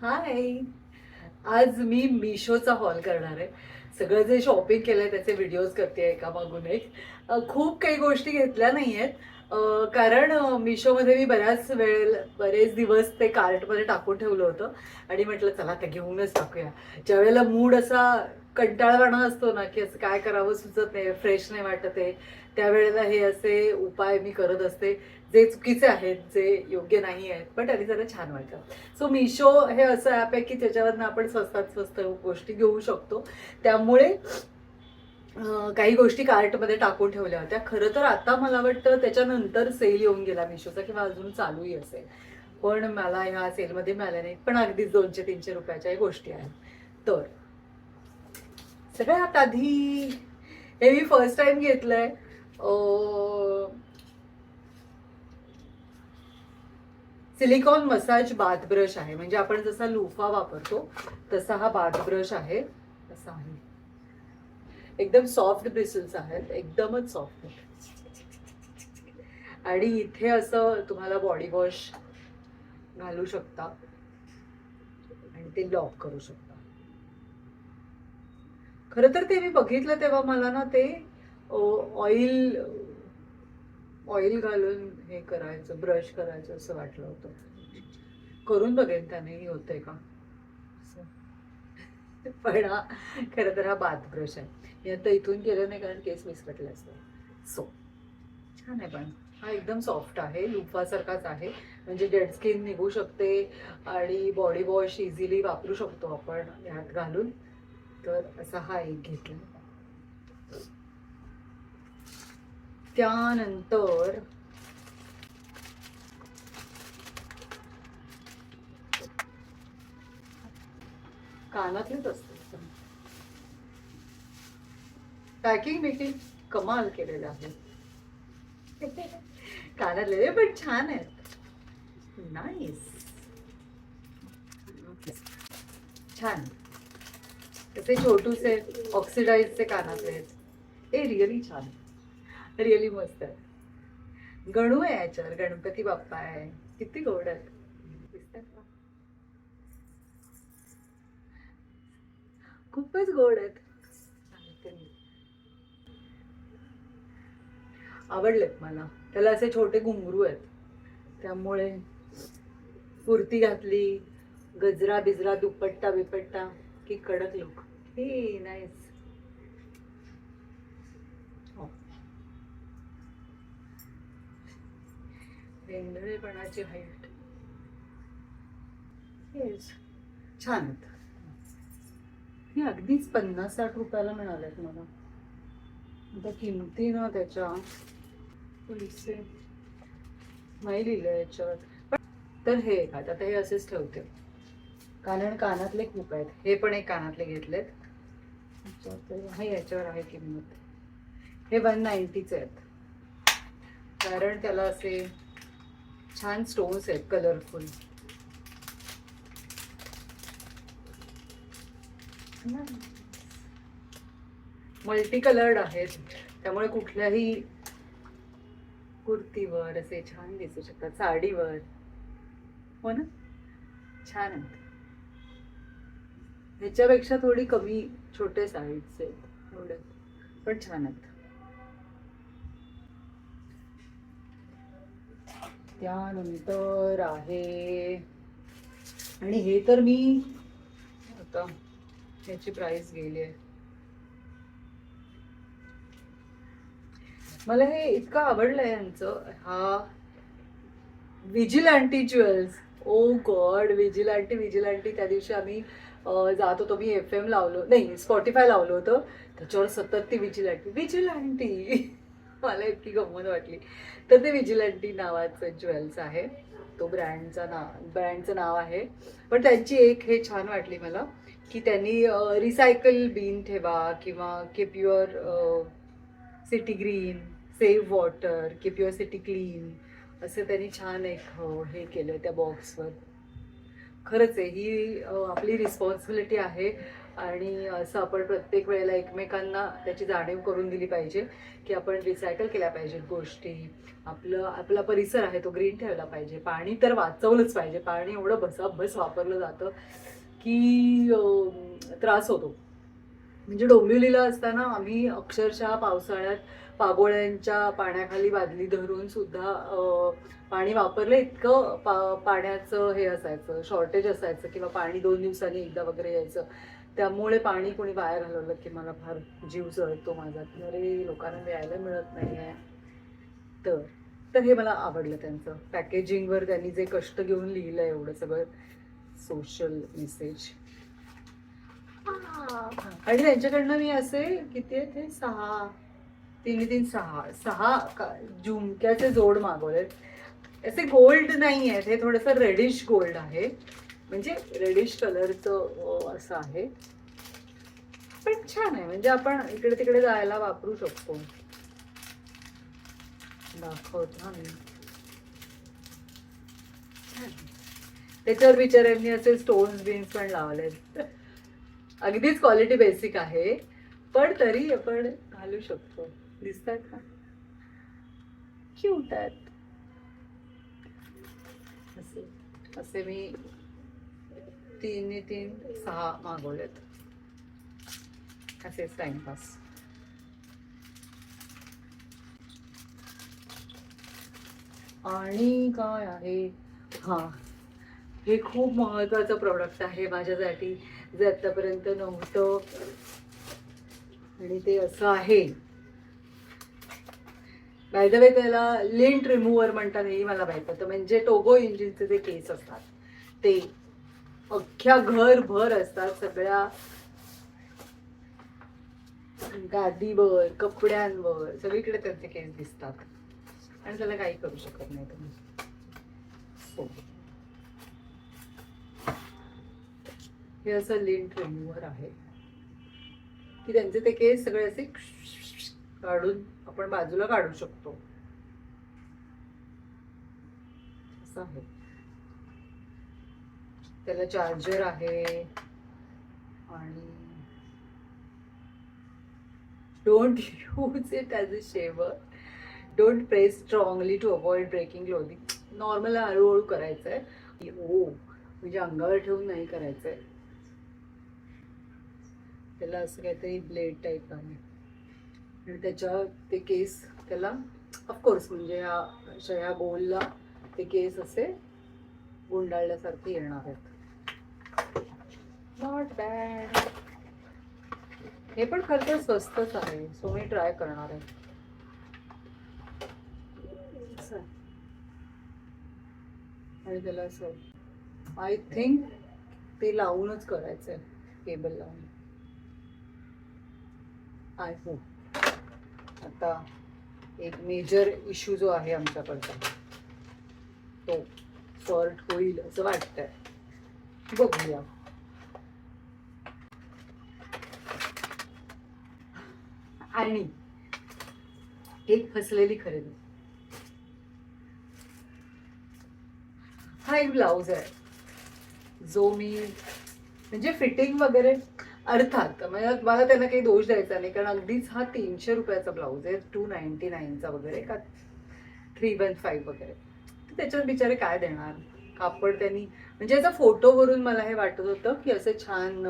हाय. आज मी मिशोचा हॉल करणार आहे. सगळं जे शॉपिंग केलंय त्याचे व्हिडिओज करते एका मागून एक. खूप काही गोष्टी घेतल्या नाहीयेत. कारण मिशोमध्ये मी बरेच दिवस ते कार्टमध्ये टाकून ठेवलं होतं आणि म्हटलं चला ते घेऊनच टाकूया. ज्यावेळेला मूड असा कंटाळवाणा असतो ना, की असं काय करावं सुचत नाही, फ्रेश नाही वाटत आहे, त्यावेळेला हे असे उपाय मी करत असते, जे चुकीचे आहेत, जे योग्य नाही आहेत, पण तरी जरा छान वाटतं. सो मिशो हे असं ॲप आहे की त्याच्यावरनं आपण स्वस्तात स्वस्त गोष्टी घेऊ शकतो. त्यामुळे काही गोष्टी कार्टमध्ये टाकून ठेवल्या होत्या. खरं तर आता मला वाटतं त्याच्यानंतर सेल येऊन गेला मिशोचा किंवा अजून चालूही असेल. पण मला ह्या सेलमध्ये मिळाल्या नाहीत. पण अगदीच ₹200-300 गोष्टी आहेत. तर सगळ्यात आधी हे मी फर्स्ट टाइम घेतलंय. सिलिकॉन मसाज बाथ ब्रश आहे. म्हणजे आपण जसा लुफा वापरतो तसा हा बाथ ब्रश आहे. असा आहे. एकदम सॉफ्ट ब्रिसल्स आहेत, एकदमच सॉफ्ट. आणि इथे असं तुम्हाला बॉडी वॉश घालू शकता आणि ते लॉक करू शकता. खरं तर ते मी बघितलं तेव्हा मला ना ते ऑइल ऑइल घालून हे करायचं, ब्रश करायचं असं वाटलं होतं. करून बघेन त्याने होतंय का. पण खरं तर हा बाथ ब्रश आहे. मी आता इथून केलं नाही कारण केस विस्कटले असते. सो छान आहे. पण हा एकदम सॉफ्ट आहे, लुफासारखाच आहे. म्हणजे डेड स्किन निघू शकते आणि बॉडी वॉश इझिली वापरू शकतो आपण ह्यात घालून. तर असा हा एक घेतला. त्यानंतर कानातलेच असते. पॅकिंग मेकिंग कमाल केलेलं आहे. कानातले पण छान आहेत. नाईस. छान. तसे छोटूसे ऑक्सिडाइजचे कानातले आहेत. हे रिअली छान, रिअली मस्त आहे. गणू आहे याच्यावर, गणपती बाप्पा आहे. किती गोड आहेत. दिसतात का? खूपच गोड आहेत. आवडलेत मला. त्याला असे छोटे घुंगरू आहेत. त्यामुळे कुर्ती घातली, गजरा बिजरा, दुपट्टा बिपट्टा की कडक लुक. हे नाईस. वेंगळेपणाची हाईट. येस, छान आहेत. हे अगदीच 50-60 रुपयाला मिळालेत मला. आता किमती ना त्याच्या पैसे नाही लिहिलं याच्यावर. तर हे आता हे असेच ठेवते. कारण कानातले खूप आहेत. हे पण एक कानातले घेतलेत. हा याच्यावर आहे किंमत. हे 190चे आहेत. कारण त्याला असे छान स्टोन्स आहेत कलरफुल. मल्टी कलर्ड आहेत. त्यामुळे कुठल्याही कुर्तीवर असे छान दिसू शकतात, साडीवर. हो ना, छान आहेत. ह्याच्यापेक्षा थोडी कमी छोटे साईजचे आहेत एवढे, पण छान आहेत. त्यानंतर आहे, आणि हे तर मी आता ह्याची प्राइस गेली आहे. मला हे इतकं आवडलंय यांचं. हा विजिलॅन्टी ज्वेल्स. ओ गॉड, विजिलॅन्टी. त्या दिवशी आम्ही जात होतो. मी FM लावलो नाही, स्पॉटीफाय लावलं होतं. त्याच्यावर सतत ती विजिलॅन्टी मला इतकी गंमत वाटली. तर ते विजिलॅन्टी नावाचं ज्वेल्स आहे. तो ब्रँडचं नाव आहे. पण त्यांची एक हे छान वाटली मला, की त्यांनी रिसायकल बीन ठेवा किंवा keep your city green, save water, keep your city clean, असं त्यांनी छान एक हे केलं त्या बॉक्सवर. खरंच आहे ही आपली रिस्पॉन्सिबिलिटी आहे आणि असं आपण प्रत्येक वेळेला एकमेकांना त्याची जाणीव करून दिली पाहिजे की आपण रिसायकल केल्या पाहिजेत गोष्टी. आपला परिसर आहे तो ग्रीन ठेवला पाहिजे. पाणी तर वाचवलंच पाहिजे. पाणी एवढं भसाभस वापरलं जातं की त्रास होतो. म्हणजे डोंबिवलीला असताना आम्ही अक्षरशः पावसाळ्यात पागोळ्यांच्या पाण्याखाली बादली धरून सुद्धा पाणी वापरलं. इतकं पाण्याचं हे असायचं, शॉर्टेज असायचं किंवा पाणी 2 दिवसांनी एकदा वगैरे यायचं. त्यामुळे पाणी कोणी वाया घालवलं की मला फार जीव जळतो माझा की अरे लोकांना मिळायला मिळत नाही आहे. तर तर हे मला आवडलं त्यांचं पॅकेजिंगवर त्यांनी जे कष्ट घेऊन लिहिलं एवढं सगळं सोशल मेसेज. आणि त्यांच्याकडनं मी असे किती आहे ते 6 3 3 6 झुमक्याचे जोड मागवले. असे गोल्ड नाही आहेत, हे थोडंसं रेडिश गोल्ड आहे. म्हणजे रेडिश कलरचं असं आहे. पण छान आहे. म्हणजे आपण इकडे तिकडे जायला वापरू शकतो. दाखवतो मी. त्याच्यावर बिचाऱ्यांनी असे स्टोन्स बिन्स पण लावलेत. अगदीच क्वालिटी बेसिक आहे पण तरी आपण घालू शकतो. दिसतात का? क्यूट आहेत. असे असे मी 3 3 6 मागवलेत. असेच टाइमपास. आणि काय आहे, हां हे खूप महत्त्वाचं प्रोडक्ट आहे माझ्यासाठी जे आत्तापर्यंत नव्हतं. आणि ते असं आहे. बाय द वे त्याला लिंट रिमूव्हर म्हणतात हेही मला माहीत होतं. म्हणजे टोगो इंजिनचे जे केस असतात ते अख्ख्या घरभर असतात. सगळ्या गादीवर कपड्यांवर सगळीकडे त्यांचे केस दिसतात आणि त्याला काही करू शकत नाही तुम्ही. हे असं लिंट रिमूव्हर आहे की त्यांचे ते केस सगळे असे काढून आपण बाजूला काढू शकतो. असं आहे. त्याला चार्जर आहे आणि don't use it as a shaver. Don't press strongly to avoid breaking clothing. Normal हळूहळू करायचं आहे. हो म्हणजे अंगावर ठेवून नाही करायचं आहे. त्याला असं काहीतरी ब्लेड टाईप आहे आणि त्याच्या ते केस त्याला ऑफकोर्स म्हणजे ह्या गोलला ते केस असे गुंडाळल्यासारखे येणार आहेत. Not bad. हे पण खरं तर स्वस्तच आहे सो मी ट्राय करणार आहे. आणि त्याला असं आय थिंक ते लावूनच करायचं आहे. केबल लावून. I hope. आता एक मेजर इश्यू जो आहे आमच्याकडचा तो सॉल्ट होईल असं वाटतंय. बघूया. आणि एक फसलेली खरेदी. हा एक ब्लाऊज आहे जो मी म्हणजे फिटिंग वगैरे अर्थात मला त्यांना काही दोष द्यायचा नाही कारण अगदीच हा 300 रुपयाचा ब्लाऊज आहे. 299चा वगैरे का 315 वगैरे. तर त्याच्यावर बिचारे काय देणार. कापड त्यांनी म्हणजे याचा फोटोवरून मला हे वाटत होतं की असं छान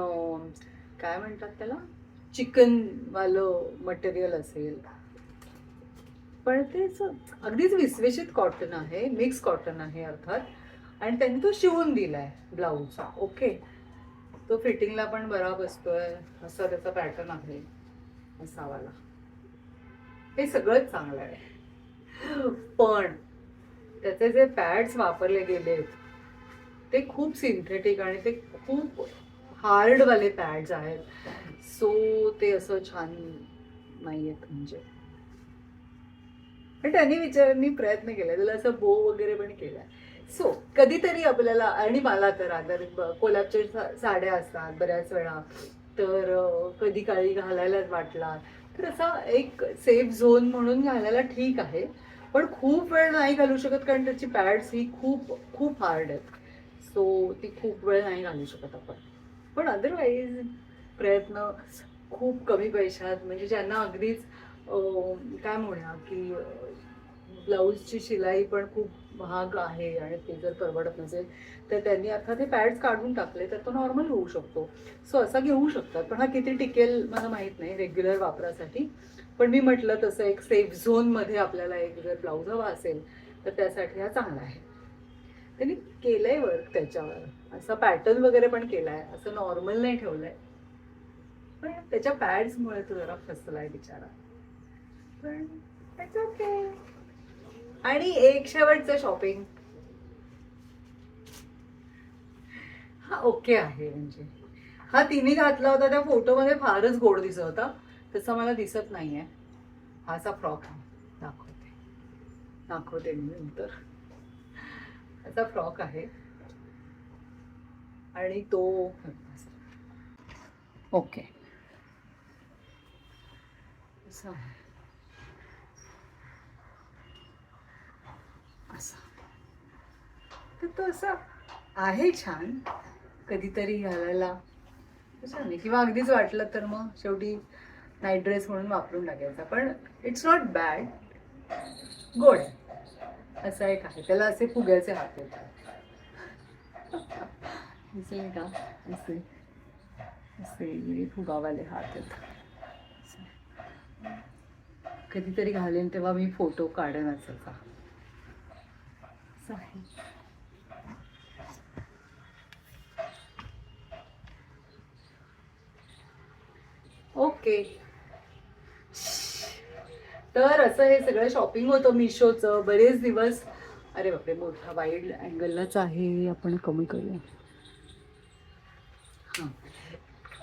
काय म्हणतात त्याला चिकनवालं मटेरियल असेल पण ते अगदीच विसवेशीत कॉटन आहे. मिक्स कॉटन आहे अर्थात. आणि त्यांनी तो शिवून दिलाय ब्लाऊज. ओके. तो फिटिंगला पण बरा बसतोय असा त्याचा पॅटर्न आहे असावाला. हे सगळंच चांगलं आहे पण त्याचे जे पॅड्स वापरले गेलेत ते खूप सिंथेटिक आणि ते खूप हार्डवाले पॅड्स आहेत. सो ते असं छान नाही आहेत. म्हणजे पण त्यांनी प्रयत्न केला त्याला असं बो वगैरे पण केला. सो कधीतरी आपल्याला आणि मला तर आदर कोल्हापूरच्या साड्या असतात बऱ्याच वेळा तर कधी काळी घालायलाच वाटला तर असा एक सेफ झोन म्हणून घालायला ठीक आहे पण खूप वेळ नाही घालू शकत कारण त्याची पॅड्स ही खूप खूप हार्ड आहेत. सो ती खूप वेळ नाही घालू शकत आपण. पण अदरवाईज प्रयत्न खूप कमी पैशात, म्हणजे ज्यांना अगदीच काय म्हणूया की ब्लाऊजची शिलाई पण खूप महाग आहे आणि ते जर परवडत नसेल तर त्यांनी अर्थात हे पॅड्स काढून टाकले तर तो नॉर्मल होऊ शकतो. सो असा घेऊ शकतात, पण हा किती टिकेल मला माहीत नाही रेग्युलर वापरासाठी. पण मी म्हटलं तसं एक सेफ झोनमध्ये आपल्याला एक जर ब्लाऊज हवा असेल तर त्यासाठी हा चांगला आहे. त्यांनी केलंय वर्क त्याच्यावर, असा पॅटर्न वगैरे पण केलाय, असं नॉर्मल नाही ठेवलंय. पण त्याच्या पॅड्समुळे तो जरा फसलाय बिचारा, पण इट्स ओके. आणि एक शेवटचं शॉपिंग, हा ओके आहे. म्हणजे हा तिने घातला होता त्या फोटोमध्ये फारच गोड दिसत होता, तसा मला दिसत नाहीये. हा असा फ्रॉक आहे, दाखवते दाखवते मी नंतर. असा फ्रॉक आहे आणि तो ओके असा आहे. असा तर तो असा आहे छान, कधीतरी घालायला असं नाही, किंवा अगदीच वाटलं तर मग शेवटी नाईट ड्रेस म्हणून वापरून टाकायचा. पण इट्स नॉट बॅड, गोड आहे. असा एक आहे, त्याला असे फुग्याचे हात येतात, दिसेल का, असे असे फुगावाले हात येतात. कधीतरी घालेन तेव्हा मी फोटो काढेन असाचा. असं आहे. ओके, तर असं हे सगळं शॉपिंग होतं मिशोचं बरेच दिवस. अरे बापरे, मोठा वाईड अँगललाच आहे, आपण कमी करूया. हां,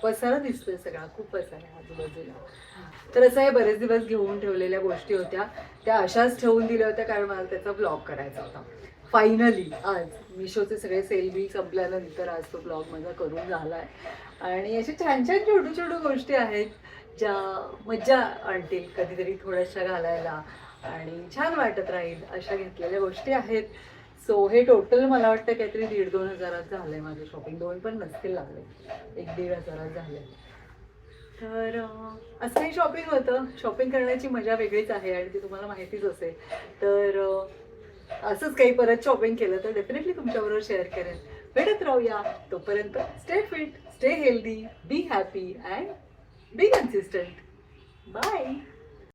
पसारा दिसतोय सगळा, खूप पसारा आहे आजूबाजूला. तर असं हे बरेच दिवस घेऊन ठेवलेल्या गोष्टी होत्या, त्या अशाच ठेवून दिल्या होत्या कारण मला त्याचा ब्लॉग करायचा होता. फायनली आज मिशोचे सगळे सेल बी संपल्यानंतर आज तो ब्लॉग माझा करून झाला आहे. आणि अशा छान छान छोटू छोटू गोष्टी आहेत ज्या मज्जा आणतील कधीतरी थोड्याशा घालायला आणि छान वाटत राहील, अशा घेतलेल्या गोष्टी आहेत. सो हे टोटल मला वाटतं काहीतरी 1,500-2 हजारात झालं आहे माझं शॉपिंग. 2 पण नसतील लागले, 1-1.5 हजारात झाले. तर असं हे शॉपिंग होतं. शॉपिंग करण्याची मजा वेगळीच आहे आणि ती तुम्हाला माहितीच असेल. तर असंच काही परत शॉपिंग केलं तर डेफिनेटली तुमच्याबरोबर शेअर करेन. भेटत राहूया. तोपर्यंत stay fit, stay healthy, be happy and be consistent. Bye.